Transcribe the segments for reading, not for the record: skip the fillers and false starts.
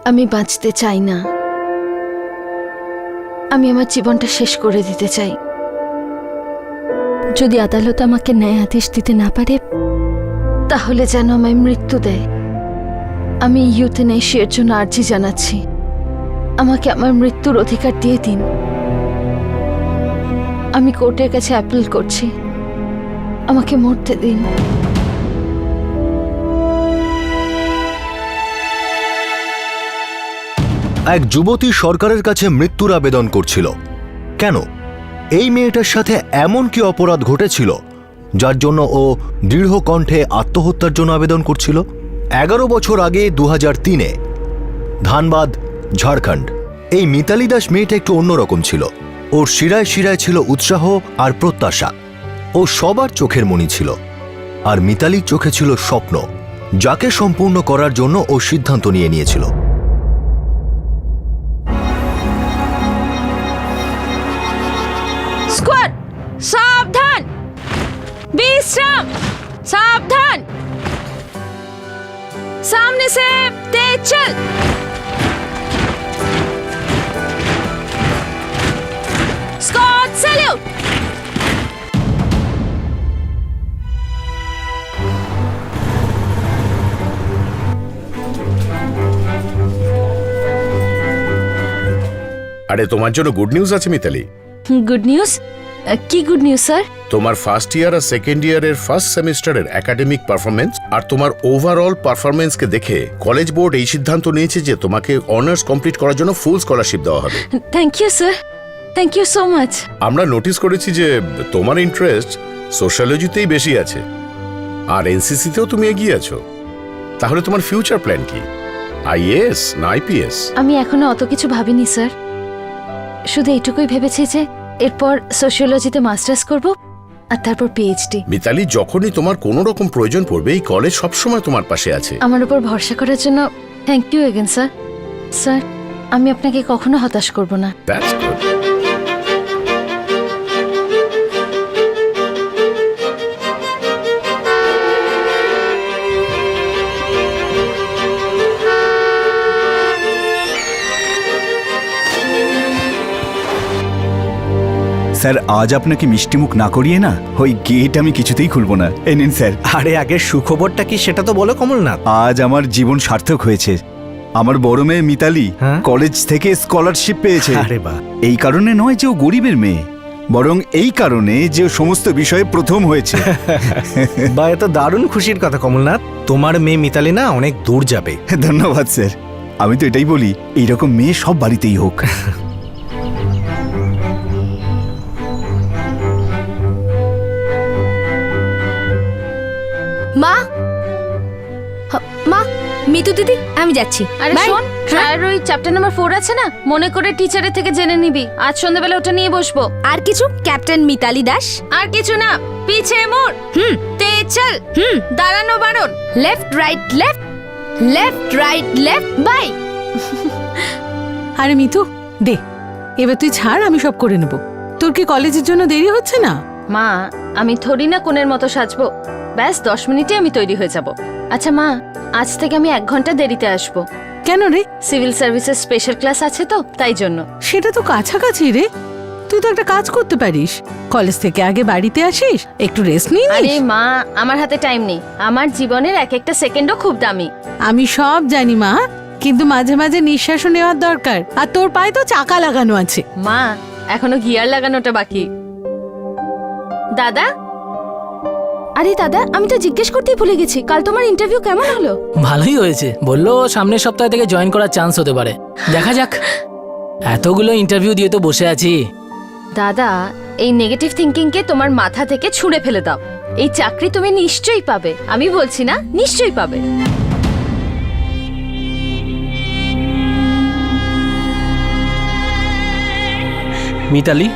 আমি বাঁচতে চাই না, আমি আমার জীবনটা শেষ করে দিতে চাই। যদি আদালত আমাকে ন্যায় আদেশ দিতে না পারে তাহলে যেন আমায় মৃত্যু দেয়। আমি ইউথেনেশিয়ার জন্য আর্জি জানাচ্ছি, আমাকে আমার মৃত্যুর অধিকার দিয়ে দিন। আমি কোর্টের কাছে অ্যাপিল করছি, আমাকে মরতে দিন। এক যুবতী সরকারের কাছে মৃত্যুর আবেদন করছিল। কেন? এই মেয়েটার সাথে এমন কি অপরাধ ঘটেছিল যার জন্য ও দৃঢ় কণ্ঠে আত্মহত্যার জন্য আবেদন করছিল? 11 বছর আগে 2003-এ ধানবাদ, ঝাড়খণ্ড, এই মিতালি দাস মেয়েটা একটু অন্যরকম ছিল। ওর শিরায় শিরায় ছিল উৎসাহ আর প্রত্যাশা। ও সবার চোখের মণি ছিল, আর মিতালির চোখে ছিল স্বপ্ন, যাকে সম্পূর্ণ করার জন্য ও সিদ্ধান্ত নিয়েছিল। स्क्वाड सावधान, विश्राम, सावधान, सामने से तेज चल। Squad salute. আরে তোমার জন্য গুড নিউজ আছে মিতালি। Good news? কি গুড নিউজ স্যার? তোমার ফার্স্ট ইয়ার আর সেকেন্ড ইয়ারের ফার্স্ট সেমিস্টারের একাডেমিক পারফরমেন্স আর তোমার ওভারঅল পারফরমেন্সকে দেখে কলেজ বোর্ড এই সিদ্ধান্ত নিয়েছে যে তোমাকে অনার্স কমপ্লিট করার জন্য ফুল স্কলারশিপ দেওয়া হবে। Thank you sir, thank you so much. আমরা নোটিস করেছি যে তোমার ইন্টারেস্ট সোশ্যালজিতেই বেশি আছে, আর এনসিসিতেও তুমি এগিয়ে আছো। তাহলে তোমার ফিউচার প্ল্যান কি? আইএএস না আইপিএস? আমি এখনো অত কিছু ভাবিনি স্যার, শুধু এইটুকুই ভেবেছি যে এরপর সোশিওলজিতে মাস্টার্স করব আর তারপর পিএইচডি। মিতালি, যখনই তোমার কোনো রকম প্রয়োজন পড়বে এই কলেজ সবসময় তোমার পাশে আছে। আমার উপর ভরসা করার জন্য thank you again sir. Sir, আমি আপনাকে কখনো হতাশ করব না। That's good. স্যার, আজ আপনাকে মিষ্টিমুখ না করিয়ে না ওই গেট আমি কিছুতেই খুলবো না। এই নিন স্যার। আরে আগে সুখবরটা কি সেটা তো বলো কমলনাথ। আজ আমার জীবন সার্থক হয়েছে। আমার বড় মেয়ে মিতালি কলেজ থেকে স্কলারশিপ পেয়েছে। আরে বাহ। এই কারণে নয় যে ও গরিবের মেয়ে, বরং এই কারণে যে ও সমস্ত বিষয়ে প্রথম হয়েছে। বা এ তো দারুণ খুশির কথা কমলনাথ। তোমার মেয়ে মিতালি না অনেক দূর যাবে। ধন্যবাদ স্যার। আমি তো এটাই বলি, এইরকম মেয়ে সব বাড়িতেই হোক। মা, মা, মিতু দিদি, আমি যাচ্ছি। আরে শোন, আর ওই চ্যাপ্টার নাম্বার 4 আছে না, মনে করে টিচারের থেকে জেনে নিবি। আজ সন্ধ্যাবেলা ওটা নিয়ে বসবো। আর কিছু? ক্যাপ্টেন মিতালি দাস। আর কিছু না, পিছে মোড়, তেজ চল, দাঁড়ানো বারণ, left right left, left right left, bye. আরে মিতু দে, এবার তুই ছাড়, আমি সব করে নেব। তোর কি কলেজের জন্য দেরি হচ্ছে না? মা, আমি থরি না কোণের মতো সাজবো, ব্যাস 10 মিনিটে আমি তৈরি হয়ে যাব। আচ্ছা মা, আজ থেকে আমি 1 ঘন্টা দেরিতে আসবো। কেন রে? সিভিল সার্ভিসের স্পেশাল ক্লাস আছে তো, তাই জন্য। সেটা তো কাছাকাছি রে, তুই তো একটা কাজ করতে পারিস, কলেজ থেকে আগে বাড়িতে আসিস, একটু রেস্ট নিয়ে আরে নিস। মা, আমার হাতে টাইম নেই, আমার জীবনের এক একটা সেকেন্ডও খুব দামি। আমি সব জানি মা, কিন্তু মাঝে মাঝে নিঃশ্বাসও নেওয়ার দরকার। আর তোর পায়ে তো চাকা লাগানো আছে। মা, এখনো গিয়ার লাগানোটা বাকি। দাদা, আরে দাদা, আমি তো জিজ্ঞেস করতেই ভুলে গেছি, কাল তোমার ইন্টারভিউ কেমন হলো? ভালোই হয়েছে, বললো সামনের সপ্তাহ থেকে জয়েন করার চান্স হতে পারে। দেখা যাক। এতগুলো ইন্টারভিউ দিয়ে তো বসে আছি। দাদা, এই নেগেটিভ থিঙ্কিংকে তোমার মাথা থেকে ছুঁড়ে ফেলে দাও। এই চাকরি তুমি নিশ্চয়ই পাবে, আমি বলছি না, নিশ্চয়ই পাবে। মিতালি,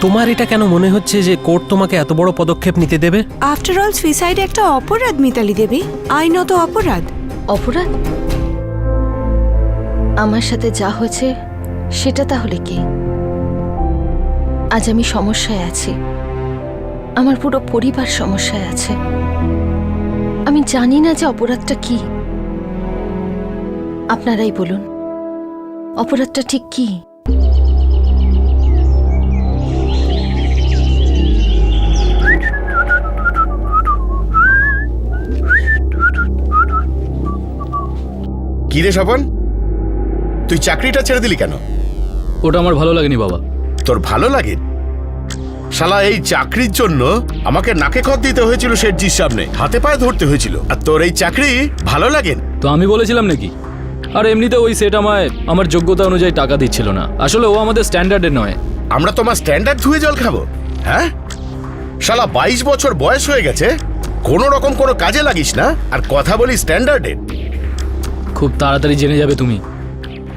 তোমার এটা কেন মনে হচ্ছে যে কোর্ট তোমাকে এত বড় পদক্ষেপ নিতে দেবে? আফটার অল সুইসাইড একটা অপরাধ মিতালি দেবী, আইনত অপরাধ। অপরাধ? আমার সাথে যা হয়েছে সেটা তাহলে কি? আজ আমি সমস্যায় আছি, আমার পুরো পরিবার সমস্যায় আছে। আমি জানি না যে অপরাধটা কি। আপনারাই বলুন, অপরাধটা ঠিক কি? কি রে স্বপন, তুই চাকরিটা ছেড়ে দিলি কেন? ওটা আমার ভালো লাগেনি বাবা। তোর ভালো লাগে? শালা এই চাকরির জন্য আমাকে নাকে খত দিতে হয়েছিল শেঠজির সামনে, হাতে পায়ে ধরতে হয়েছিল, আর তোর এই চাকরি ভালো লাগে? তো আমি বলেছিলাম নাকি? আর এমনিতে ওই সেট আমায় আমার যোগ্যতা অনুযায়ী টাকা দিচ্ছিল না। আসলে ও আমাদের স্ট্যান্ডার্ডের নয়। আমরা তোমার স্ট্যান্ডার্ড ধুয়ে জল খাবো? হ্যাঁ শালা, 22 বছর বয়স হয়ে গেছে, কোনো রকম কোনো কাজে লাগিস না, আর কথা বলি স্ট্যান্ডার্ডের। খুব তাড়াতাড়ি জেনে যাবে তুমি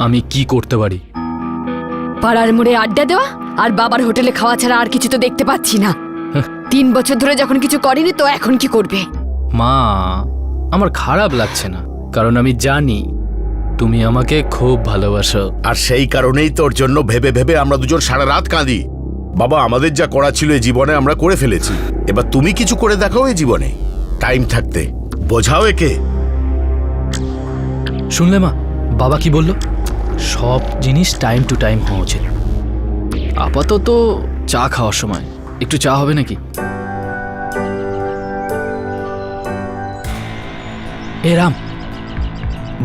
আমি কি করতে পারি। পাড়ার মোড়ে আড্ডা দেওয়া আর বাবার হোটেলে খাওয়া ছাড়া আর কিছু তো দেখতে পাচ্ছি না। 3 বছর ধরে যখন কিছু করেনি তো এখন কি করবে? মা, আমার খারাপ লাগছে না, কারণ আমি জানি তুমি আমাকে খুব ভালোবাসো। আর সেই কারণেই তোর জন্য ভেবে ভেবে আমরা দুজন সারা রাত কাঁদি। বাবা, আমাদের যা করা ছিল এই জীবনে আমরা করে ফেলেছি, এবার তুমি কিছু করে দেখাও এই জীবনে, টাইম থাকতে বোঝাও একে। শুনলে মা, বাবা কি বলল? সব জিনিস টাইম টু টাইম হওয়া উচিত। আপাতত চা খাওয়ার সময় একটু চা হবে নাকি? এ রাম,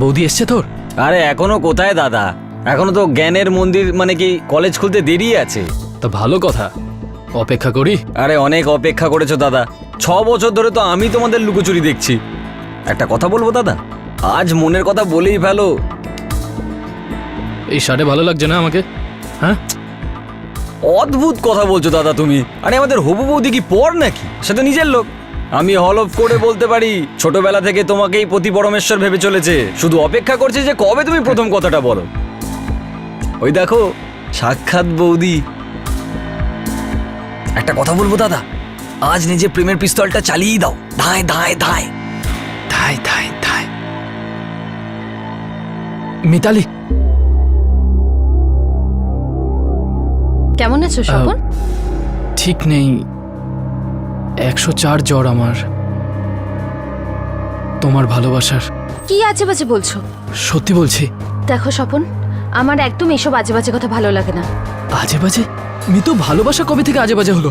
বৌদি এসছে তোর? আরে এখনো কোথায় দাদা, এখনো তো জ্ঞানের মন্দির মানে কি কলেজ খুলতে দেরি আছে। তা ভালো কথা, অপেক্ষা করি। আরে অনেক অপেক্ষা করেছো দাদা, 6 বছর ধরে তো আমি তোমাদের লুকোচুরি দেখছি। একটা কথা বলবো দাদা, আজ মনের কথা বলেই ফেলো। এই শার্টে ভালো লাগছে না আমাকে? হ্যাঁ, অদ্ভুত কথা বলছো দাদা তুমি। আরে আমাদের হবু বৌদি কি পর নাকি? সে তো নিজের লোক। আমি হলফ করে বলতে পারি ছোটবেলা থেকে তোমাকেই পতি পরমেশ্বর ভেবে চলেছে, শুধু অপেক্ষা করছে যে কবে তুমি প্রথম কথাটা বলো। ওই দেখো সাক্ষাৎ বৌদি। একটা কথা বলবো দাদা, আজ নিজে প্রেমের পিস্তলটা চালিয়েই দাও। ধায় ধায় ধায় ধাই ধাই ধাই। মিতালি, কেমন আছো স্বপন? ঠিক নেই, 104 জ্বর আমার। তোমার ভালোবাসার। কি আজে বাজে বলছো? সত্যি বলছি। দেখো স্বপন, আমার একদম এসব আজে বাজে কথা ভালো লাগে না। আজে বাজে? মিতু, ভালোবাসা কবে থেকে আজে বাজে হলো?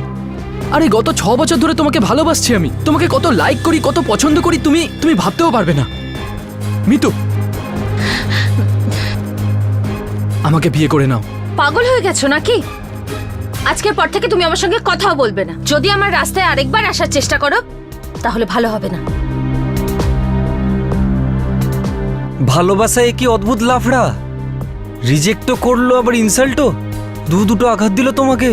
আরে গত 6 বছর ধরে তোমাকে ভালোবাসছি আমি, তোমাকে কত লাইক করি, কত পছন্দ করি, তুমি ভাবতেও পারবে না। মিতু, আমাকে বিয়ে করে নাও। পাগল হয়ে গেছো নাকি? আজকের পর থেকে তুমি আমার সঙ্গে কথাও বলবে না। যদি আমার রাস্তায় আরেকবার আসার চেষ্টা করো তাহলে ভালো হবে না। ভালোবাসায় কি অদ্ভুত লাফড়া, রিজেক্ট তো করলো আবার ইনসাল্টও, দুটো আঘাত দিল তোমাকে।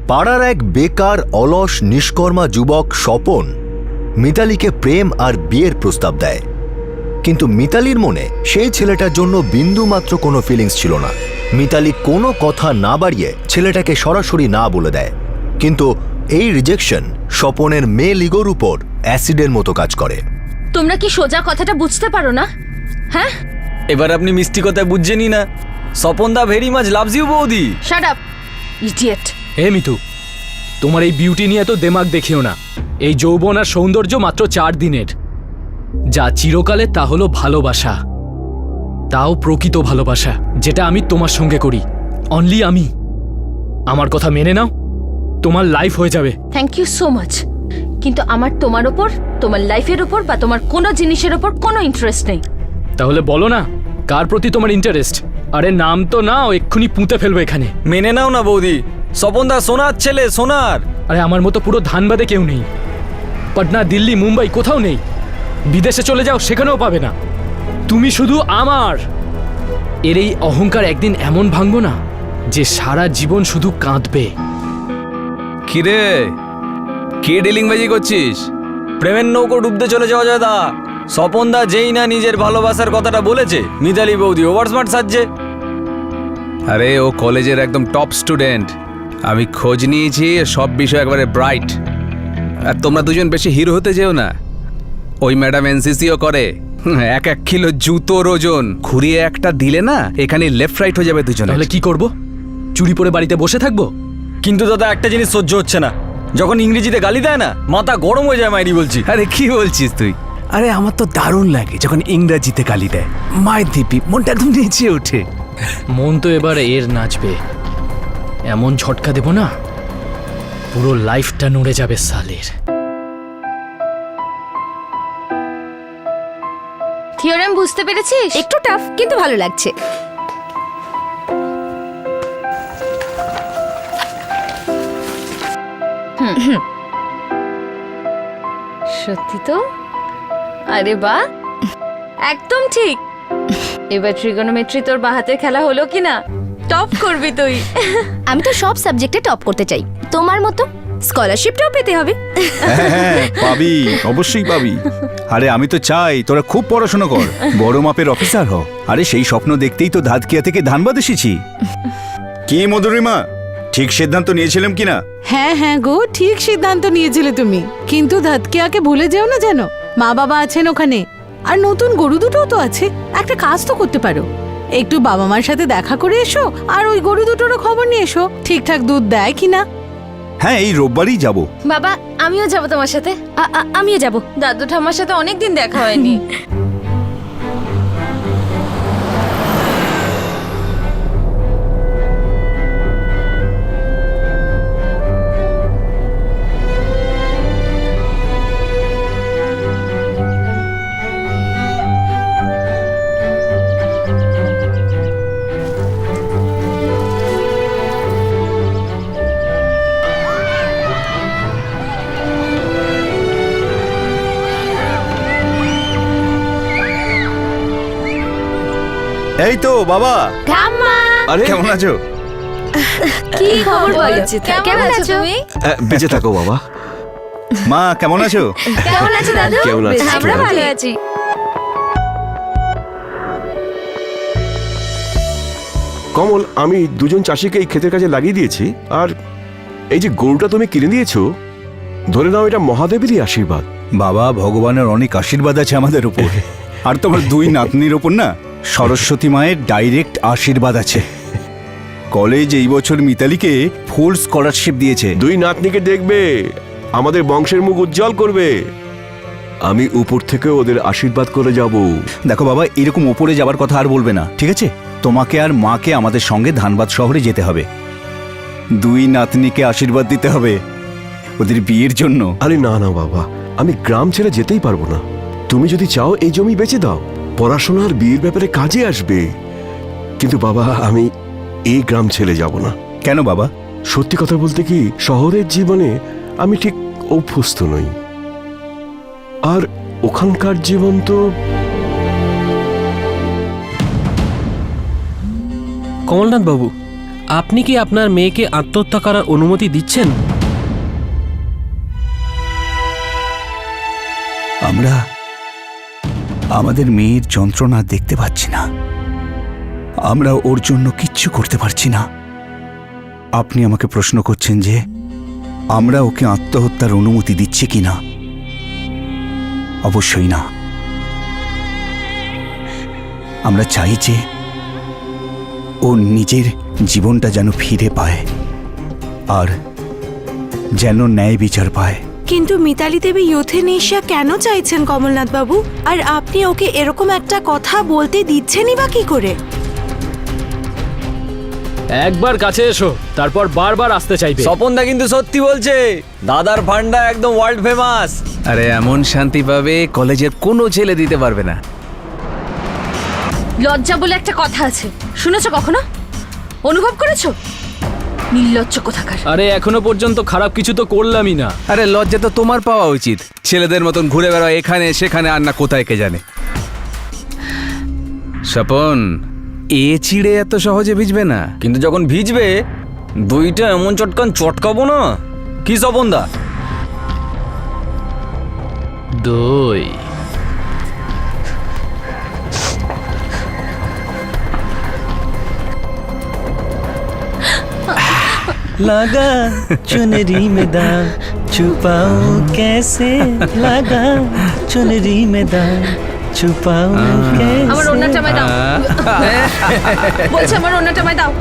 পাড়ার এক বেকার অলস নিষ্কর্মা যুবক স্বপন মিতালিকে প্রেম আর বিয়ের প্রস্তাব দেয়, কিন্তু মিতালির মনে সেই ছেলেটার জন্য বিন্দু মাত্র কোনো ফিলিংস ছিল না। মিতালি কোনো কথা না বাড়িয়ে ছেলেটাকে সরাসরি না বলে দেয়, কিন্তু এই রিজেকশন স্বপনের মেয়ে লিগোর উপর অ্যাসিডের মতো কাজ করে। তোমরা কি সোজা কথাটা বুঝতে পারো না? হ্যাঁ, এবার আপনি মিষ্টি কথায় বুঝছেনই না। Swapan da very much loves you বৌদি। Shut up idiot. Hey Mitu, তোমার এই বিউটি নিয়ে তো দেমাগ দেখিও না। এই যৌবন আর সৌন্দর্য মাত্র 4 দিনের, যা চিরকালে তা হলো ভালোবাসা। তাও প্রকৃত ভালোবাসা, যেটা আমি তোমার সঙ্গে করি, অনলি আমি। আমার কথা মেনে নাও, তোমার লাইফ হয়ে যাবে। থ্যাংক ইউ সো মাচ, কিন্তু আমার তোমার ওপর, তোমার লাইফের ওপর বা তোমার কোনো জিনিসের ওপর কোনো ইন্টারেস্ট নেই। তাহলে বলো না কার প্রতি তোমার ইন্টারেস্ট? আরে নাম তো নাও, এক্ষুনি পুঁতে ফেলবো এখানে। মেনে নাও না বৌদি, স্বপন দা সোনার ছেলে, সোনার। আরে আমার মতো পুরো ধানবাদে কেউ নেই, পাটনা, দিল্লি, মুম্বাই কোথাও নেই। বিদেশে চলে যাও, সেখানেও পাবে না। তুমি শুধু আমার। এর এই অহংকার একদিন এমন ভাঙবো না যে সারা জীবন শুধু কাঁদবে। কিরে, কি ডিলিং বাজি করছিস? প্রেমের নৌকো ডুবতে চলে যাওয়া যায় দা। স্বপন দা যেই না নিজের ভালোবাসার কথাটা বলেছে, মিতালি বৌদি ওভার স্মার্ট সাজছে। আরে ও কলেজের একদম টপ স্টুডেন্ট, আমি খোঁজ নিয়েছি, সব বিষয় একবারে ব্রাইট। আর তোমরা দুজন বেশি হিরো হতে যেও না। ওই ম্যাডাম এনসিসিও করে, 1 কিলো জুতোর ওজন ঘুরিয়ে একটা দিলে না, এখানে লেফট রাইট হয়ে যাবে দুজনে। তাহলে কি করব? চুরি পরে বাড়িতে বসে থাকবো? কিন্তু দাদা একটা জিনিস সহ্য হচ্ছে না, যখন ইংরেজিতে গালি দেয় না মাথা গরম হয়ে যায় মাইরি বলছি। আরে কি বলছিস তুই? আরে আমার তো দারুণ লাগে যখন ইংরাজিতে গালি দেয়, মায়ের দিব্যি, মনটা একদম নেচে ওঠে। মন তো এবার এর নাচবে, এমন ঝটকা দেব না পুরো লাইফটা নড়ে যাবে সালের। থিওরেম বুঝতে পেরেছিস? একটু টাফ কিন্তু ভালো লাগছে। সত্যি তো? আরে বাহ, একদম ঠিক। এবার ট্রিগোনোমেট্রি তোর বাহাতের খেলা হলো কিনা? টপ করবি তুই। আমি তো সব সাবজেক্টে টপ করতে চাই, তোমার মতো স্কলারশিপটাও পেতে হবে। হ্যাঁ, পাবি, অবশ্যই পাবি। আরে আমি তো চাই তোরা খুব পড়াশোনা কর, বড় মাপের অফিসার হ। আরে সেই স্বপ্ন দেখতেই তো ধাতকিয়া থেকে ধানবাদ এসেছি। কি মধুরিমা, ঠিক সিদ্ধান্ত নিয়েছিলাম কিনা? হ্যাঁ হ্যাঁ গো, ঠিক সিদ্ধান্ত নিয়েছিলে তুমি। কিন্তু ধাতকিয়াকে ভুলে যেও না যেন, মা বাবা আছেন ওখানে, আর নতুন গরু দুটোও তো আছে। একটা কাজ তো করতে পারো, একটু বাবা মার সাথে দেখা করে এসো, আর ওই গরু দুটোরও খবর নিয়ে এসো, ঠিকঠাক দুধ দেয় কিনা। হ্যাঁ, এই রোববারই যাব। বাবা, আমিও যাব তোমার সাথে। আমিও যাব। দাদু ঠাম্মার সাথে অনেকদিন দেখা হয়নি। এই তো বাবা। ঠাম্মা, আরে কেমন আছো? কি খবর বলো? কেমন আছো তুমি? বেঁচে থাকো বাবা। মা কেমন আছো? কেমন আছো দাদু? কেমন আছিস আমরা তোরা? ভালো আছি। কমল, আমি দুজন চাষিকে এই ক্ষেতের কাজে লাগিয়ে দিয়েছি, আর এই যে গরুটা তুমি কিনে দিয়েছো, ধরে নাও এটা মহাদেবেরই আশীর্বাদ। বাবা, ভগবানের অনেক আশীর্বাদ আছে আমাদের উপর, আর তোমার দুই নাতনির উপর না সরস্বতী মায়ের ডাইরেক্ট আশীর্বাদ আছে। কলেজ এই বছর মিতালিকে ফুল স্কলারশিপ দিয়েছে। দুই নাতনিকে দেখবে, আমাদের বংশের মুখ উজ্জ্বল করবে। আমি উপর থেকে ওদের আশীর্বাদ করে যাব। দেখো বাবা, এরকম উপরে যাবার কথা আর বলবে না, ঠিক আছে? তোমাকে আর মাকে আমাদের সঙ্গে ধানবাদ শহরে যেতে হবে, দুই নাতনিকে আশীর্বাদ দিতে হবে ওদের বিয়ের জন্য। আরে না না বাবা, আমি গ্রাম ছেড়ে যেতেই পারবো না। তুমি যদি চাও এই জমি বেচে দাও, পড়াশোনার বিয়ের ব্যাপারে কাজে আসবে। কিন্তু বাবা, আমি এই গ্রাম ছেড়ে যাব না। কেন বাবা? সত্যি কথা বলতে কি, শহরের জীবনে আমি ঠিক অভ্যস্ত নই, আর ওখানকার জীবন তো। কমলনাথ বাবু, আপনি কি আপনার মেয়েকে আত্মহত্যা করার অনুমতি দিচ্ছেন? আমরা আমাদের মেয়ের যন্ত্রণা দেখতে পাচ্ছি না, আমরা ওর জন্য কিচ্ছু করতে পারছি না। আপনি আমাকে প্রশ্ন করছেন যে আমরা ওকে আত্মহত্যার অনুমতি দিচ্ছি কিনা? অবশ্যই না। আমরা চাই যে ও নিজের জীবনটা যেন ফিরে পায়, আর যেন ন্যায় বিচার পায়। কিন্তু মিতালি দেবী ইউথেনেশিয়া কেন চাইছেন কমলনাথ বাবু? আর আপনি ওকে এরকম একটা কথা বলতে দিচ্ছেনই বা কি করে? একবার কাছে এসো, তারপর বারবার আসতে চাইবে। স্বপনদা কিন্তু সত্যি বলছে, দাদার ফান্ডা একদম ওয়ার্ল্ড ফেমাস। আরে এমন শান্তি পাবে কলেজের কোনো ছেলে দিতে পারবে না। লজ্জা বলে একটা কথা আছে, শুনেছো কখনো? অনুভব করেছো? নির্লজ্জ কোথাকার। আরে এখনো পর্যন্ত খারাপ কিছু তো করলামই না। আরে লজ্জা তো তোমার পাওয়া উচিত, ছেলেদের মতন ঘুরে বেড়াও এখানে সেখানে, আর না কোথায় কে জানে। স্বপন, এ চিড়ে এত সহজে ভিজবে না। কিন্তু যখন ভিজবে, দুইটা এমন চটকান চটকাবো না। কি স্বপনদা? দই। লাগা চুনরি में दाग छुपाओ कैसे, লাগা চুনরি में दाग छुपाओ कैसे। আমার ওন্নাটা আমায় দাও। বলছে আমার ওন্নাটা আমায় দাও।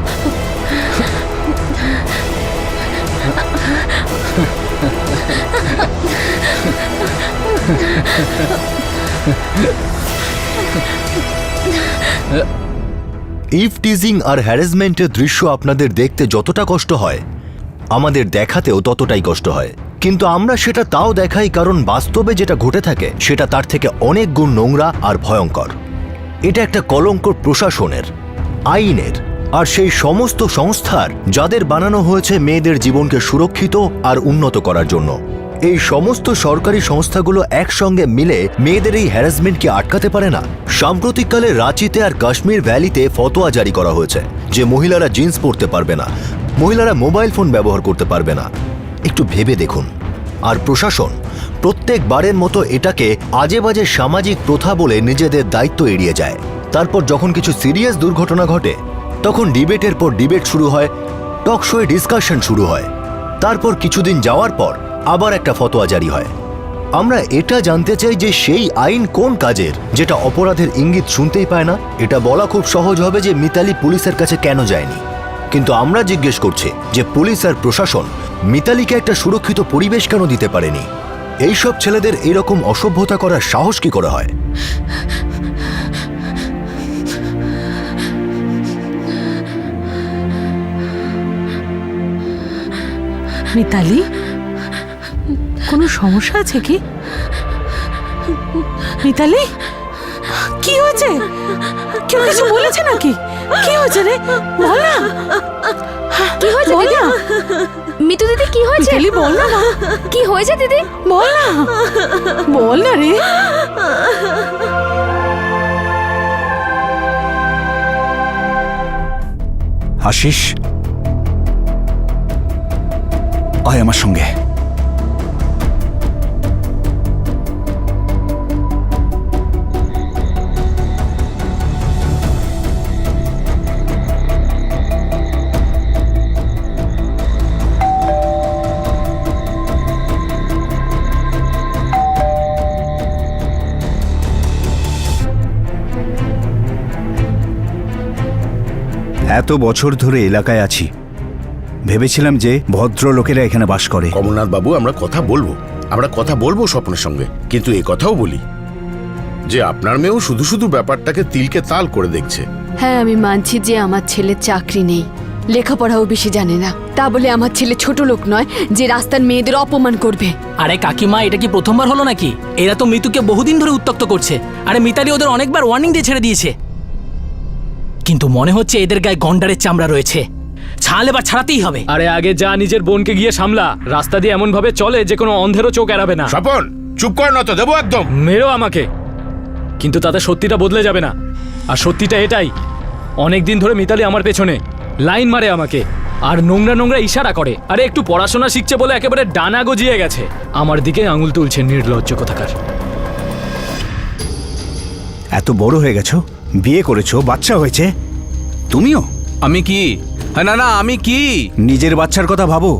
ইভ টিজিং আর হ্যারাসমেন্টের দৃশ্য আপনাদের দেখতে যতটা কষ্ট হয়, আমাদের দেখাতেও ততটাই কষ্ট হয়। কিন্তু আমরা সেটা তাও দেখাই কারণ বাস্তবে যেটা ঘটে থাকে সেটা তার থেকে অনেক গুণ নোংরা আর ভয়ঙ্কর। এটা একটা কলঙ্ক প্রশাসনের, আইনের আর সেই সমস্ত সংস্থার যাদের বানানো হয়েছে মেয়েদের জীবনকে সুরক্ষিত আর উন্নত করার জন্য। এই সমস্ত সরকারি সংস্থাগুলো একসঙ্গে মিলে মেয়েদের এই হ্যারাসমেন্টকে আটকাতে পারে না। সাম্প্রতিককালে রাঁচিতে আর কাশ্মীর ভ্যালিতে ফতোয়া জারি করা হয়েছে যে মহিলারা জিন্স পরতে পারবে না, মহিলারা মোবাইল ফোন ব্যবহার করতে পারবে না। একটু ভেবে দেখুন। আর প্রশাসন প্রত্যেকবারের মতো এটাকে আজে বাজে সামাজিক প্রথা বলে নিজেদের দায়িত্ব এড়িয়ে যায়। তারপর যখন কিছু সিরিয়াস দুর্ঘটনা ঘটে তখন ডিবেটের পর ডিবেট শুরু হয়, টক শোয়ে ডিসকাশন শুরু হয়। তারপর কিছুদিন যাওয়ার পর আবার একটা ফতোয়া জারি হয়। আমরা এটা জানতে চাই যে সেই আইন কোন কাজের যেটা অপরাধের ইঙ্গিত শুনতেই পায় না। এটা বলা খুব সহজ হবে যে মিতালি পুলিশের কাছে কেন যায়নি, কিন্তু আমরা জিজ্ঞেস করছি যে পুলিশ আর প্রশাসন মিতালিকে একটা সুরক্ষিত পরিবেশ কেন দিতে পারেনি। এইসব ছেলেদের এরকম অসভ্যতা করার সাহস কি করে হয়? মিতালি, কোনো সমস্যা আছে কি? মিতালি, কি হয়েছে? কেউ কিছু বলেছে নাকি? কি হয়েছে রে? বল না। কি হয়েছে বল দিদি? না। মিতু দিদি কি হয়েছে? মিতালি, বল না মা। কি হয়েছে দিদি? বল না, বল না রে। আশিস, আয় আমার সঙ্গে। এত বছর ধরে এলাকায় আছি, ভেবেছিলাম যে ভদ্রলোকেরা এখানে বাস করে। কমলনাথ বাবু, আমরা কথা বলবো স্বপ্নের সঙ্গে, কিন্তু এ কথাও বলি যে আপনার মেয়েও শুধু শুধু ব্যাপারটাকে তিলকে তাল করে দেখছে। হ্যাঁ, আমি মানছি যে আমার ছেলের চাকরি নেই, লেখাপড়াও বেশি জানে না, তা বলে আমার ছেলে ছোট লোক নয় যে রাস্তার মেয়েদের অপমান করবে। আরে কাকিমা, এটা কি প্রথমবার হলো নাকি? এরা তো মৃত্যুকে বহুদিন ধরে উত্ত্যক্ত করছে। আরে মিতালি ওদের অনেকবার ওয়ার্নিং দিয়ে ছেড়ে দিয়েছে, কিন্তু মনে হচ্ছে এদের গায়ে গন্ডারের চামড়া রয়েছে। ছাল এবার ছাড়াতেই হবে। আরে আগে যা নিজের বোনকে গিয়ে সামলা। রাস্তা দিয়ে এমন ভাবে চলে যে কোনো অন্ধেরও চোখ এড়াবে না। স্বপন, চুপ কর না তো, দেবো একদম। মেরো আমাকে, কিন্তু তাতে সত্যিটা বদলে যাবে না। আর সত্যিটা এটাই, অনেকদিন ধরে মিতালি আমার পেছনে লাইন মারে আমাকে, আর নোংরা নোংরা ইশারা করে। আরে একটু পড়াশোনা শিখছে বলে একেবারে ডানা গজিয়ে গেছে, আমার দিকে আঙুল তুলছে। নির্লজ্জ কোথাকার। এত বড় হয়ে গেছো, বিয়ে করেছো, বাচ্চা হয়েছে, তুমিও? আমি কি? না না, আমি কি? নিজের বাচ্চার কথা ভাবো।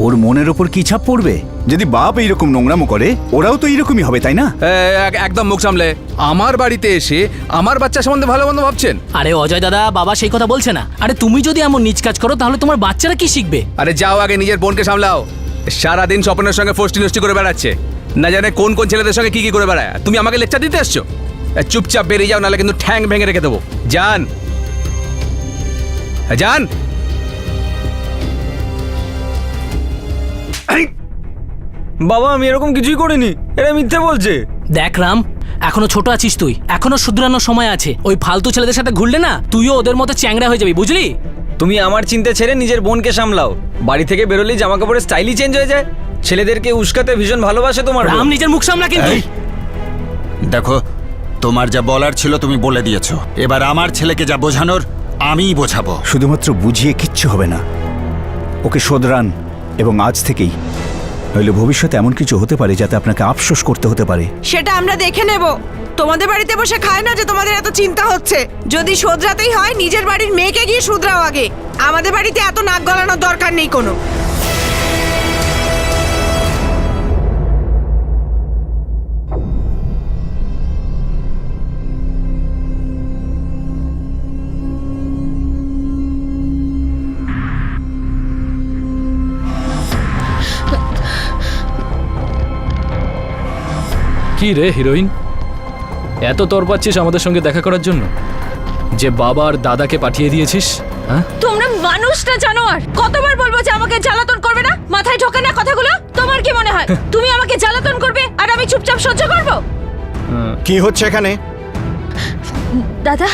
ওর মনের ওপর কি ছাপ পড়বে? যদি বাপ এইরকম নোংরামো করে, ওরাও তো এইরকমই হবে, তাই না? একদম মুখ সামলে। আমার বাড়িতে এসে আমার বাচ্চা সম্বন্ধে ভালো মন্দ ভাবছেন? আরে অজয় দাদা, বাবা সেই কথা বলছে না। আরে তুমি যদি এমন নিজ কাজ করো তাহলে তোমার বাচ্চারা কি শিখবে? আরে যাও আগে নিজের বোনকে সামলাও। সারাদিন স্বপ্নের সঙ্গে ফষ্টি নষ্টি করে বেড়াচ্ছে, না জানে কোন কোন ছেলেদের সঙ্গে কি কি করে বেড়ায়। তুমি আমাকে লেকচার দিতে আসছো? চুপচাপ বেরিয়ে যাও, নাহলে কিন্তু ঠ্যাং ভেঙে রেখে দেবো। যান যান। বাবা, আমি এরকম কিছুই করিনি, এরা মিথ্যে বলছে। দেখ রাম, এখনো ছোট আছিস তুই, এখনো শুধরানোর সময় আছে। ওই ফালতু ছেলেদের সাথে ঘুরলে না তুইও ওদের মতো চ্যাংড়া হয়ে যাবি, বুঝলি? তুমি আমার চিন্তা ছেড়ে নিজের বোনকে সামলাও। বাড়ি থেকে বেরোলেই জামা কাপড়ের স্টাইলই চেঞ্জ হয়ে যায়। ছেলেদেরকে উস্কাতে ভীষণ ভালোবাসে তোমার বোন। রাম, নিজের মুখ সামলা কিন্তু। দেখো, তোমার যা বলার ছিল তুমি বলে দিয়েছো। এবার আমার ছেলেকে যা বোঝানোর আমিই বোঝাবো। শুধুমাত্র বুঝিয়ে কিচ্ছু হবে না, ওকে শোধরান, এবং আজ থেকেই, নইলে ভবিষ্যতে এমন কিছু হতে পারে যাতে আপনাকে আফসোস করতে হতে পারে। সেটা আমরা দেখে নেব। তোমাদের বাড়িতে বসে খায় না যে তোমাদের এত চিন্তা হচ্ছে। যদি শোধরাতেই হয় নিজের বাড়ির মেয়েকে গিয়ে শুধরাও আগে। আমাদের বাড়িতে এত নাক গলানোর দরকার নেই কোনো। কি রে হিরোইন, এত তর পাচ্ছিস আমাদের সঙ্গে দেখা করার জন্য যে বাবা আর দাদাকে পাঠিয়ে দিয়েছিস? হ্যাঁ, তোমরা মানুষটা জানো, আর কতবার বলবো যে আমাকে জ্বালাতন করবে না? মাথায় ঢোকে না কথাগুলো? তোমার কি মনে হয় তুমি আমাকে জ্বালাতন করবে আর আমি চুপচাপ সহ্য করব? কি হচ্ছে এখানে? দাদা,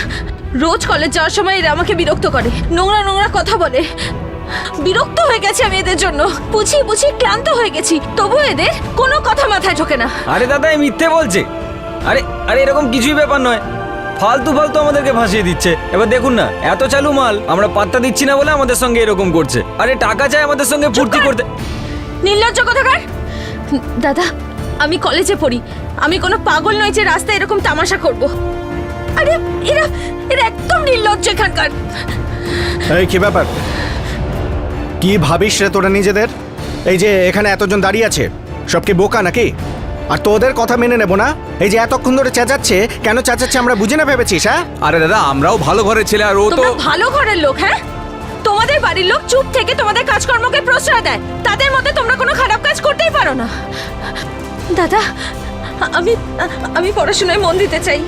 রোজ কলেজ যাওয়ার সময় এরা আমাকে বিরক্ত করে, নোংরা নোংরা কথা বলে। বিরক্ত হয়ে গেছে আমি এদের জন্য, বুঝিয়ে বুঝিয়ে ক্লান্ত হয়ে গেছি, তবু এদের কোনো কথা মাথায় ঢোকে না। আরে দাদা, এই মিথ্যে বলছে। আরে আরে এরকম কিছুই ব্যাপার নয়, ফালতু ফালতু আমাদেরকে ভাসিয়ে দিচ্ছে। এবার দেখুন না, এত চালু মাল আমরা পাত্তা দিচ্ছি না বলে আমাদের সঙ্গে এরকম করছে। আরে টাকা চাই আমাদের সঙ্গে ফুর্তি করতে। নির্লজ্জ কথাকার। দাদা, আমি কলেজে পড়ি, আমি কোনো পাগল নই যে রাস্তায় এরকম তামাশা করব। আরে এরা এরা একদম নির্লজ্জ এখানকার। এই কি ব্যাপার? কি ভাবিস রে তোরা নিজেদের? এই যে এখানে এতজন দাঁড়িয়ে আছে, সব কি বোকা নাকি? আর তোদের কথা মেনে নেব না? এই যে এতক্ষণ ধরে চেঁচাচ্ছে, কেন চেঁচাচ্ছে আমরা বুঝি না ভেবেছিস? হ্যাঁ, আরে দাদা, আমরাও ভালো ঘরের ছেলে, আর ও তো তোমরা ভালো ঘরের লোক। হ্যাঁ, তোমাদের বাড়ির লোক চুপ থেকে তোমাদের কাজকর্মকে প্রশ্রয় দেয়, তাদের মধ্যে তোমরা কোনো খারাপ কাজ করতেই পারো না। দাদা, আমি আমি পড়াশোনায় মন দিতে চাই,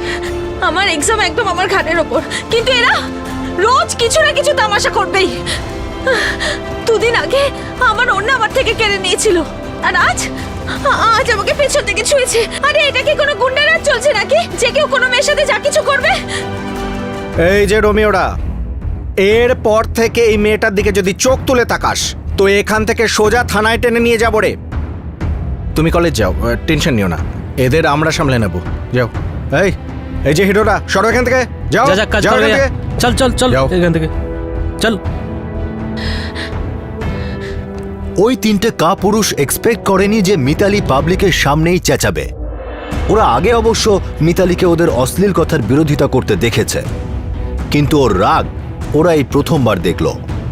আমার এক্সাম একদম আমার ঘাড়ের ওপর, কিন্তু এরা রোজ কিছু না কিছু তামাশা করবেই। দুদিন আগে আমার ওড়না আমার থেকে কেড়ে নিয়েছিল, আর আজ আজ আমাকে পেছন থেকে ছুঁয়েছে। আরে এটা কি কোনো গুন্ডারাজ চলছে নাকি, যে কেউ কোনো মেয়ের সাথে যা কিছু করবে? এই যে রোমিওরা, এর পর থেকে এই মেয়েটার দিকে যদি চোখ তুলে তাকাস তো এখান থেকে সোজা থানায় টেনে নিয়ে যাবো রে। তুমি কলেজ যাও, টেনশন নিও না, এদের আমরা সামলে নেব। যাও। এই এই যে হিরোরা, সরো এখান থেকে, যাও যা যা কাজ যাও করে, এখান থেকে। চল চল চল যাও। এখান থেকে চল। ওই তিনটে কাপুরুষ এক্সপেক্ট করেনি যে মিতালি পাবলিকের সামনেই চেঁচাবে। ওরা আগে অবশ্য মিতালিকে ওদের অশ্লীল কথার বিরোধিতা করতে দেখেছে, কিন্তু ওর রাগ ওরা এই প্রথমবার দেখল।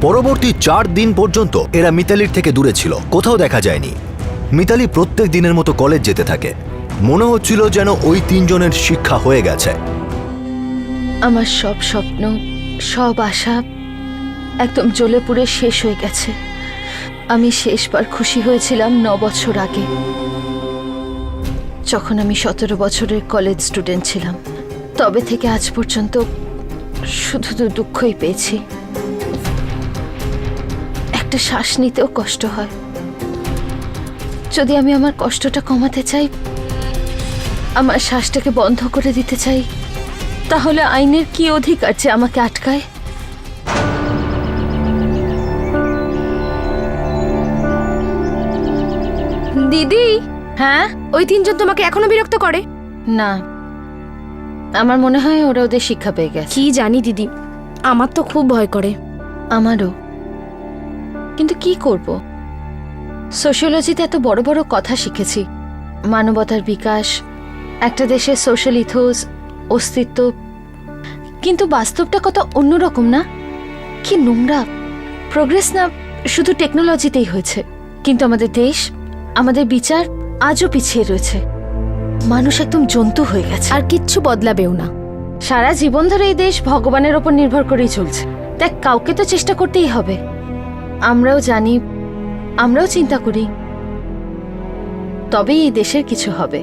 পরবর্তী 4 দিন পর্যন্ত এরা মিতালির থেকে দূরে ছিল, কোথাও দেখা যায়নি। মিতালি প্রত্যেক দিনের মতো কলেজ যেতে থাকে, মনে হচ্ছিল যেন ওই তিনজনের শিক্ষা হয়ে গেছে। আমার সব স্বপ্ন, সব আশা একদম জ্বলে পুড়ে শেষ হয়ে গেছে। আমি শেষবার খুশি হয়েছিলাম 9 বছর আগে, যখন আমি 17 বছরের কলেজ স্টুডেন্ট ছিলাম। তবে থেকে আজ পর্যন্ত শুধু দুঃখই পেয়েছি। একটা শ্বাস নিতেও কষ্ট হয়। যদি আমি আমার কষ্টটা কমাতে চাই, আমার শ্বাসটাকে বন্ধ করে দিতে চাই, তাহলে আইনের কি অধিকার যে আমাকে আটকায়? দিদি, হ্যাঁ, ওই তিনজন তোমাকে এখনো বিরক্ত করে? না, আমার মনে হয় ওরা ওদের শিক্ষা পেয়ে গেছে। কি জানি দিদি, আমার তো খুব ভয় করে। আমারও, কিন্তু কি করব? সোশিওলজিতে এত বড় বড় কথা শিখেছি, মানবতার বিকাশ, একটা দেশের সোশ্যাল ইথোস, অস্তিত্ব, কিন্তু বাস্তবটা কত অন্যরকম না? কি নোংরা! প্রোগ্রেস না শুধু টেকনোলজিতেই হয়েছে, কিন্তু আমাদের দেশ, আমাদের বিচার আজও পিছিয়ে রয়েছে। মানুষ একদম জন্তু হয়ে গেছে, আর কিচ্ছু বদলাবেও না। সারা জীবন ধরে এই দেশ ভগবানের ওপর নির্ভর করেই চলছে। দেখ, কাউকে তো চেষ্টা করতেই হবে। আমরাও জানি, আমরাও চিন্তা করি, তবেই এই দেশের কিছু হবে।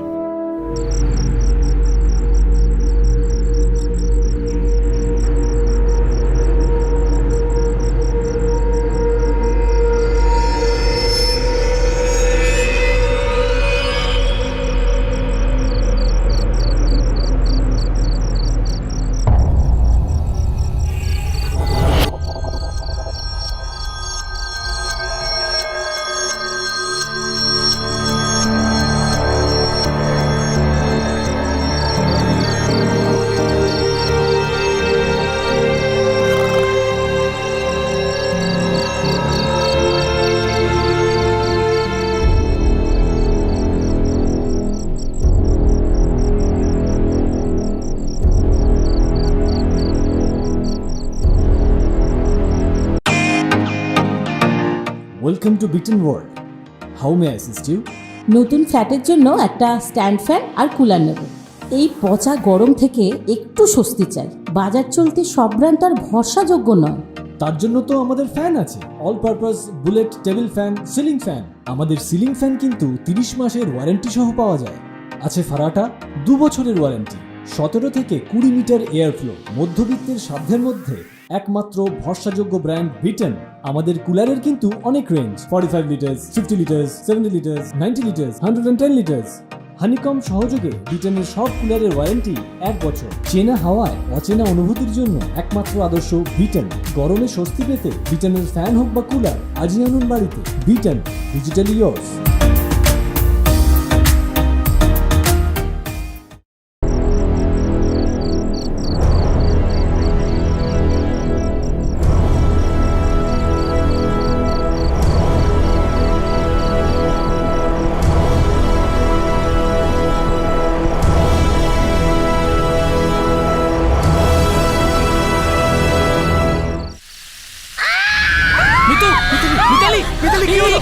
Welcome to Britain world. How may I assist you? নতুন ফ্ল্যাটের জন্য একটা স্ট্যান্ড ফ্যান আর কুলার নেব। এই পচা গরম থেকে একটু স্বস্তি চাই। বাজার চলতে সব ব্র্যান্ড তো আর ভরসাযোগ্য নয়। তার জন্য তো আমাদের ফ্যান আছে, all purpose bullet table fan, ceiling fan. আমাদের সিলিং ফ্যান কিন্তু 30 মাসের ওয়ারেন্টি সহ পাওয়া যায়। আছে ফারাটা 2 বছরের ওয়ারেন্টি। 17 থেকে 20 মিটার এয়ার ফ্লো, মধ্যবিত্তের সাধ্যের মধ্যে একমাত্র ভরসাযোগ্য ব্র্যান্ড বিটেন। আমাদের কুলারের কিন্তু অনেক range, 45 litres, 50 litres, 70 litres, 90 litres, 110 litres. Honeycomb সহযোগে বিটেনের সব কুলারের ওয়ারেন্টি 1 বছর। চেনা হাওয়ায় অচেনা অনুভূতির জন্য একমাত্র আদর্শ বিটেন। গরমে স্বস্তি পেতে বিটেনের ফ্যান হোক বা কুলার, আজই আনুন বাড়িতে। Beaten, digitally yours.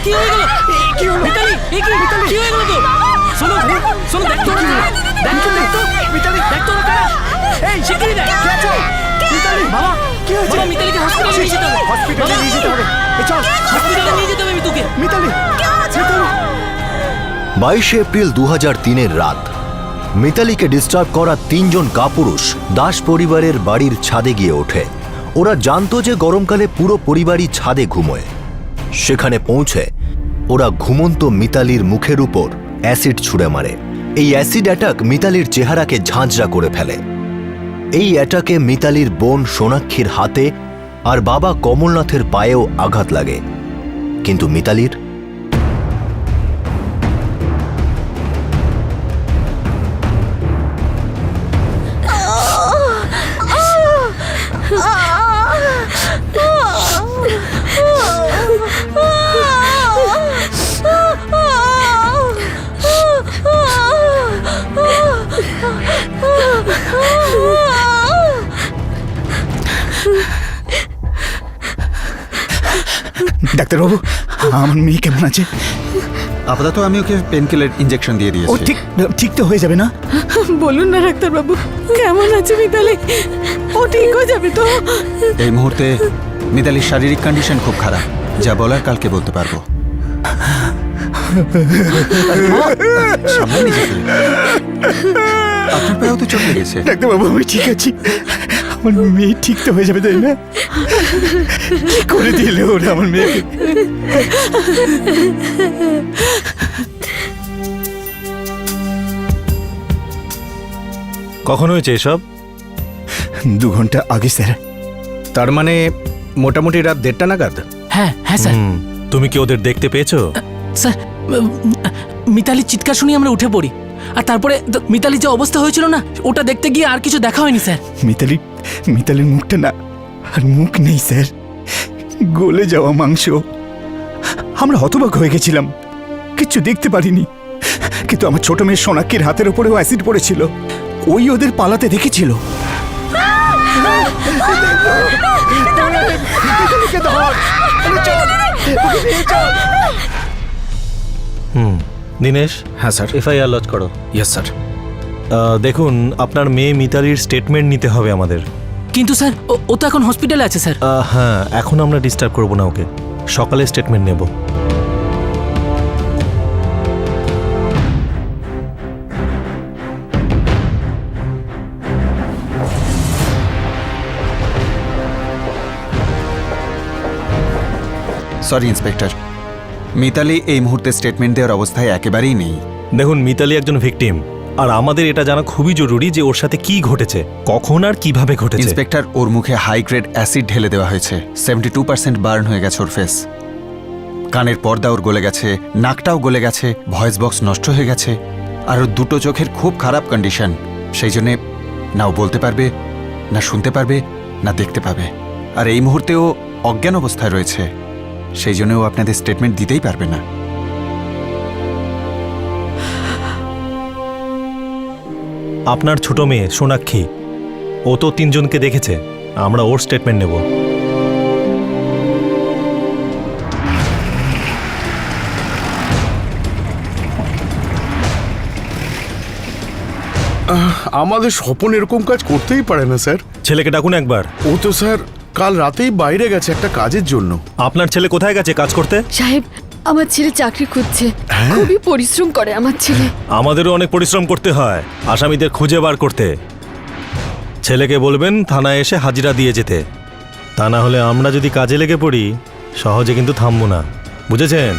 কি হয়ে গেল? মিতালি, কি হয়ে গেল তো? শোনো, দেখ তো, মিতালি, দেখ তো কারা। এই শিগগিরই দেখ। মিতালি, বাবা, কি হয়েছে? বাবা, মিতালিকে হসপিটালে নিয়ে যেতে হবে। হসপিটালে নিয়ে যেতে হবে। চল, হসপিটালে নিয়ে যেতে হবে মিতুকে। মিতালি, কি হয়েছে? 22 এপ্রিল 2003-এর রাত মিতালিকে ডিস্টার্ব করা 3 জন কাপুরুষ দাস পরিবারের বাড়ির ছাদে গিয়ে ওঠে। ওরা জানতো যে গরমকালে পুরো পরিবারই ছাদে ঘুমোয়। সেখানে পৌঁছে ওরা ঘুমন্ত মিতালির মুখের উপর অ্যাসিড ছুঁড়ে মারে। এই অ্যাসিড অ্যাটাক মিতালির চেহারাকে ঝাঁঝরা করে ফেলে। এই অ্যাটাকে মিতালির বোন সোনাক্ষীর হাতে আর বাবা কমলনাথের পায়েও আঘাত লাগে, কিন্তু মিতালির ডাক্তারবাবু, আমার মেয়ে কেমন আছে? আপাতত আমি ওকে পেনকিলার ইনজেকশন দিয়ে ও দিয়েছি। ঠিক তো হয়ে যাবে না? বলুন না ডাক্তারবাবু, কেমন আছে মিতালি? ও ঠিক হয়ে যাবে তো? এই মুহূর্তে মিতালির শারীরিক কন্ডিশন খুব খারাপ, যা বলার কালকে বলতে পারবো। সামনে নিজেকে, আপনার পায়েও তো চোট লেগেছে। ডাক্তারবাবু, আমি ঠিক আছি। আমার মেয়ে ঠিক তো হয়ে যাবে, তাই না? কি করে দিলে ওরা আমার মেয়েকে? কখন হয়েছে এসব? 2 ঘন্টা আগে স্যার। তার মানে মোটামুটি রাত 1:30 নাগাদ? হ্যাঁ স্যার। তুমি কি ওদের দেখতে পেয়েছো? স্যার, মিতালির চিৎকার শুনে আমরা উঠে পড়ি, আর তারপরে মিতালির যে অবস্থা হয়েছিল না, ওটা দেখতে গিয়ে আর কিছু দেখা হয়নি স্যার। মিতালির মুখটা না, আর মুখ নেই স্যার, গলে যাওয়া মাংস। আমরা হতবাক হয়ে গেছিলাম, কিচ্ছু দেখতে পারিনি। কিন্তু আমার ছোট মেয়ে সোনাক্ষীর হাতের উপরেও অ্যাসিড পড়েছিল। ওই ওদের পালাতে দেখেছিল। দিনেশ। হ্যাঁ স্যার। এফআইআর লজ করো। Yes sir. দেখুন, আপনার মেয়ে মিতালির স্টেটমেন্ট নিতে হবে আমাদের। কিন্তু স্যার, ও তো এখন হসপিটালে আছে স্যার। হ্যাঁ, এখন আমরা ডিস্টার্ব করব না ওকে, সকালে স্টেটমেন্ট নেব। সরি ইন্সপেক্টর, মিতালি এই মুহূর্তে স্টেটমেন্ট দেওয়ার অবস্থায় একেবারেই নেই। দেখুন, মিতালি একজন ভিকটিম, আর আমাদের এটা জানা খুবই জরুরি যে ওর সাথে কি ঘটেছে, কখন আর কিভাবে ঘটেছে। ইন্সপেক্টর, ওর মুখে হাই গ্রেড অ্যাসিড ঢেলে দেওয়া হয়েছে। 72% বার্ন হয়ে গেছে ওর ফেস। কানের পর্দা ওর গলে গেছে, নাকটাও গলে গেছে, ভয়েস বক্স নষ্ট হয়ে গেছে, আর ওর 2টো চোখের খুব খারাপ কন্ডিশন। সেই জন্যে না ও বলতে পারবে, না শুনতে পারবে, না দেখতে পাবে। আর এই মুহূর্তে ও অজ্ঞান অবস্থায় রয়েছে, সেই জন্য ও আপনাদের স্টেটমেন্ট দিতেই পারবে না। আপনার ছোট মেয়ে সোনাক্ষী, ও তো 3 জনকে দেখেছে, আমরা ওর স্টেটমেন্ট নেব। আমাদের স্বপন এরকম কাজ করতেই পারে না স্যার। ছেলেকে ডাকুন একবার। ও তো স্যার কাল রাতেই বাইরে গেছে একটা কাজের জন্য। আপনার ছেলে কোথায় গেছে কাজ করতে? সাহেব, আমার ছেলে চাকরি খুঁজছে, খুবই পরিশ্রম করে আমার ছেলে। আমাদেরও অনেক পরিশ্রম করতে হয় আসামিদের খুঁজে বার করতে। ছেলেকে বলবেন থানায় এসে হাজিরা দিয়ে যেতে, তা না হলে আমরা যদি কাজে লেগে পড়ি সহজে কিন্তু থামবো না, বুঝেছেন?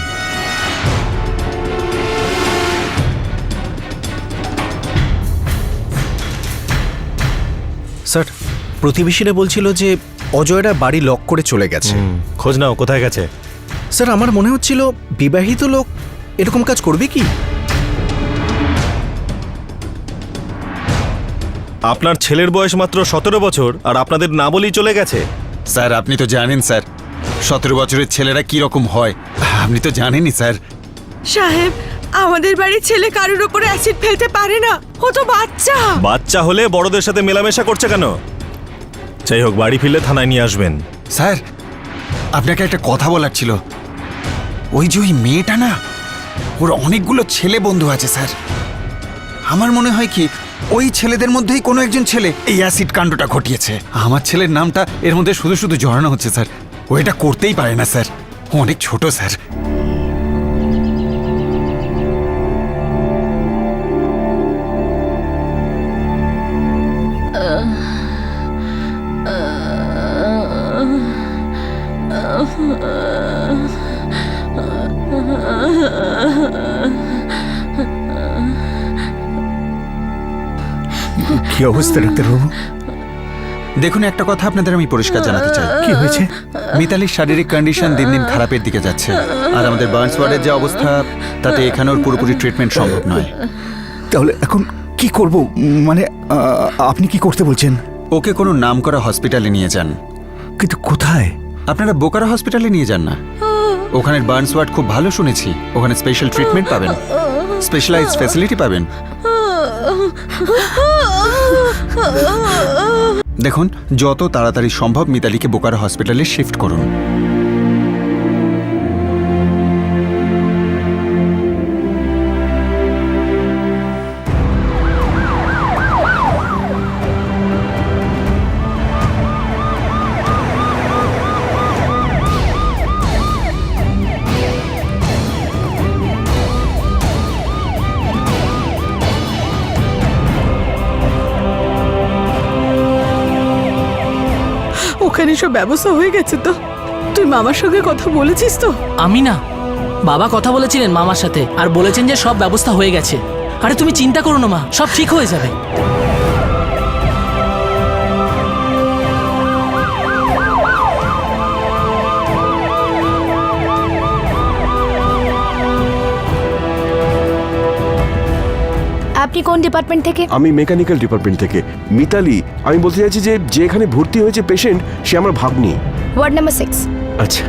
স্যার, প্রতিবেশীরা বলছিল যে অজয়রা বাড়ি লক করে চলে গেছে। খোঁজ নাও কোথায় গেছে। স্যার, আমার মনে হচ্ছিল বিবাহিত লোক এরকম কাজ করবে কি? আপনার ছেলের বয়স মাত্র 17 বছর আর আপনাদের না বলেই চলে গেছে। স্যার আপনি তো জানেন স্যার 17 বছরের ছেলেরা কি রকম হয়, আপনি তো জানেনই স্যার। সাহেব, আমাদের বাড়ির ছেলে কারোর উপরে অ্যাসিড ফেলতে পারে না, ও তো বাচ্চা। বাচ্চা হলে বড়দের সাথে মেলামেশা করছে কেন? যাই হোক, বাড়ি ফিরলে থানায় নিয়ে আসবেন। স্যার আপনাকে একটা কথা বলার ছিল। ওই যে ওই মেয়েটা না, ওর অনেকগুলো ছেলে বন্ধু আছে স্যার। আমার মনে হয় কি ওই ছেলেদের মধ্যেই কোনো একজন ছেলে এই অ্যাসিড কাণ্ডটা ঘটিয়েছে। আমার ছেলের নামটা এর মধ্যে শুধু শুধু জড়ানো হচ্ছে স্যার। ও এটা করতেই পারে না স্যার, ও অনেক ছোট স্যার। কি অবস্থা ডাক্তারবাবু? দেখুন, একটা কথা আপনাদের আমি পরিষ্কার জানাতে চাই। কি হয়েছে? মিতালির শারীরিক কন্ডিশন দিন দিন খারাপের দিকে যাচ্ছে, আর আমাদের বার্নস ওয়ার্ডের যে অবস্থা তাতে এখানে ওর পুরোপুরি ট্রিটমেন্ট সম্ভব নয়। তাহলে এখন কি করব? মানে আপনি কি করতে বলছেন? ওকে কোনো নামকরা হসপিটালে নিয়ে যান। কিন্তু কোথায়? আপনারা বোকারা হসপিটালে নিয়ে যান না, ওখানের বার্নস ওয়ার্ড খুব ভালো শুনেছি। ওখানে স্পেশাল ট্রিটমেন্ট পাবেন, স্পেশালাইজড ফ্যাসিলিটি পাবেন। দেখুন, যত তাড়াতাড়ি সম্ভব মিতালিকে বোকারা হসপিটালে শিফট করুন। ওখানে সব ব্যবস্থা হয়ে গেছে তো? তুই মামার সঙ্গে কথা বলেছিস তো? আমি না, বাবা কথা বলেছিলেন মামার সাথে আর বলেছেন যে সব ব্যবস্থা হয়ে গেছে। আরে তুমি চিন্তা করো না মা, সব ঠিক হয়ে যাবে। আপনি কোন ডিপার্টমেন্ট থেকে? আমি মেকানিক্যাল ডিপার্টমেন্ট থেকে। মিতালি, আমি বলতে চাইছি যে যেখানে ভর্তি হয়েছে পেশেন্ট সে আমার ভাগ্নি। Ward number 6। আচ্ছা,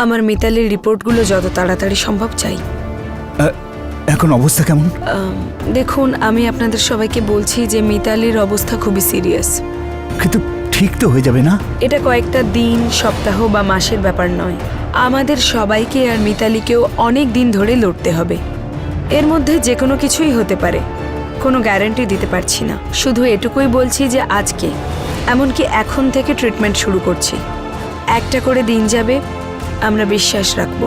আমার মিতালির রিপোর্টগুলো যত তাড়াতাড়ি সম্ভব চাই। এখন অবস্থা কেমন? দেখুন, আমি আপনাদের সবাইকে বলছি যে মিতালির অবস্থা খুবই সিরিয়াস। কিন্তু ঠিক তো হয়ে যাবে না? এটা কয়েকটা দিন, সপ্তাহ বা মাসের ব্যাপার নয়। আমাদের সবাইকে আর মিতালিকেও অনেক দিন ধরে লড়তে হবে। এর মধ্যে যে কোনো কিছুই হতে পারে, কোনো গ্যারান্টি দিতে পারছি না। শুধু এটুকুই বলছি যে আজকে, এমনকি এখন থেকে ট্রিটমেন্ট শুরু করছি। একটা করে দিন যাবে, আমরা বিশ্বাস রাখব।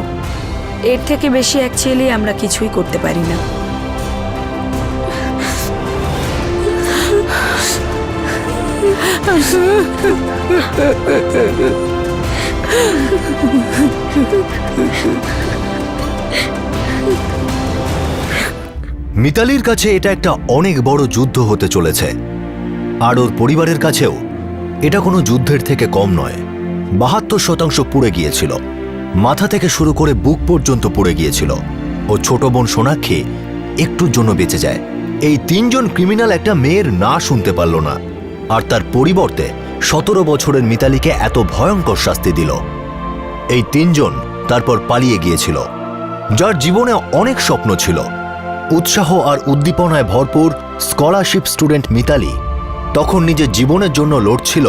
এর থেকে বেশি অ্যাকচুয়ালি আমরা কিছুই করতে পারি না। মিতালির কাছে এটা একটা অনেক বড় যুদ্ধ হতে চলেছে, আর ওর পরিবারের কাছেও এটা কোনো যুদ্ধের থেকে কম নয়। 72% পুড়ে গিয়েছিল, মাথা থেকে শুরু করে বুক পর্যন্ত পুড়ে গিয়েছিল। ও ছোট বোন সোনাক্ষী একটুর জন্য বেঁচে যায়। এই 3 জন ক্রিমিনাল একটা মেয়ের না শুনতে পারল না, আর তার পরিবর্তে 17 বছরের মিতালিকে এত ভয়ঙ্কর শাস্তি দিল। এই 3 জন তারপর পালিয়ে গিয়েছিল। যার জীবনে অনেক স্বপ্ন ছিল। উৎসাহ আর উদ্দীপনায় ভরপুর স্কলারশিপ স্টুডেন্ট মিতালি তখন নিজের জীবনের জন্য লড়ছিল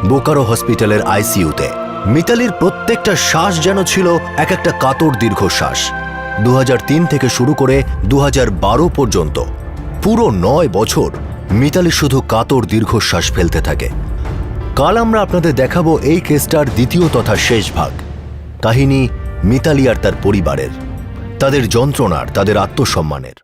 বোকারো হসপিটালের আইসিইউতে। মিতালির প্রত্যেকটা শ্বাস যেন ছিল এক একটা কাতর দীর্ঘশ্বাস। 2003 থেকে শুরু করে 2012 পর্যন্ত পুরো 9 বছর মিতালি শুধু কাতর দীর্ঘশ্বাস ফেলতে থাকে। কাল আমরা আপনাদের দেখাবো এই কেসটার দ্বিতীয় তথা শেষ ভাগ, কাহিনী মিতালি আর তার পরিবারের, তাদের যন্ত্রণার, তাদের আত্মসম্মানের।